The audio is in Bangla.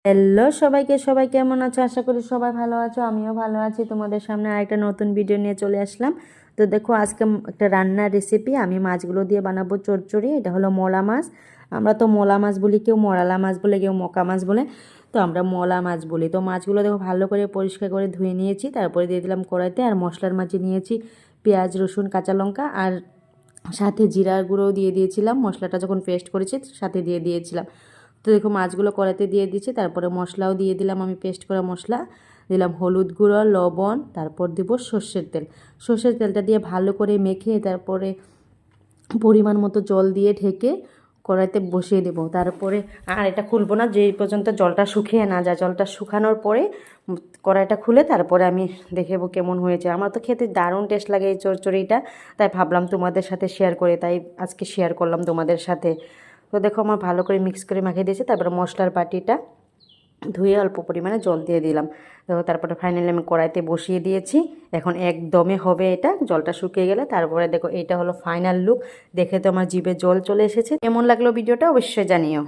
হ্যালো সবাইকে, সবাই কেমন আছো? আশা করি সবাই ভালো আছো, আমিও ভালো আছি। তোমাদের সামনে আরেকটা নতুন ভিডিও নিয়ে চলে আসলাম। তো দেখো, আজকে একটা রান্নার রেসিপি। আমি মাছগুলো দিয়ে বানাবো চচ্চড়ি। এটা হলো মলা মাছ। আমরা তো মলা মাছ বলি, কেউ মরালা মাছ বলে, কেউ মকা মাছ বলে। তো আমরা মলা মাছ বলি। তো মাছগুলো দেখো ভালো করে পরিষ্কার করে ধুয়ে নিয়েছি, তারপরে দিয়ে দিলাম কড়াইতে। আর মশলার মাঝে নিয়েছি পেঁয়াজ, রসুন, কাঁচা লঙ্কা, আর সাথে জিরার গুঁড়োও দিয়ে দিয়েছিলাম। মশলাটা যখন পেস্ট করেছি সাথে দিয়ে দিয়েছিলাম। তো দেখো মাছগুলো কড়াইতে দিয়ে দিচ্ছি, তারপরে মশলাও দিয়ে দিলাম। আমি পেস্ট করা মশলা দিলাম, হলুদ গুঁড়ো, লবণ, তারপর দিব সর্ষের তেল। সর্ষের তেলটা দিয়ে ভালো করে মেখে তারপরে পরিমাণ মতো জল দিয়ে ঢেকে কড়াইতে বসিয়ে দেবো। তারপরে আর এটা খুলবো না যেই পর্যন্ত জলটা শুকিয়ে না যায়। জলটা শুকানোর পরে কড়াইটা খুলে তারপরে আমি দেখবো কেমন হয়েছে। আমার তো খেতে দারুণ টেস্ট লাগে এই চচ্চড়িটা, তাই ভাবলাম তোমাদের সাথে শেয়ার করে, তাই আজকে শেয়ার করলাম তোমাদের সাথে। তো দেখো আমার ভালো করে মিক্স করে মাখিয়ে দিয়েছি। তারপরে মশলার বাটিটা ধুয়ে অল্প পরিমাণে জল দিয়ে দিলাম। দেখো তারপরে ফাইনালি আমি কড়াইতে বসিয়ে দিয়েছি। এখন একদমে হবে এটা, জলটা শুকিয়ে গেলে। তারপরে দেখো এটা হলো ফাইনাল লুক। দেখে তো আমার জিভে জল চলে এসেছে। কেমন লাগলো ভিডিওটা অবশ্যই জানিও।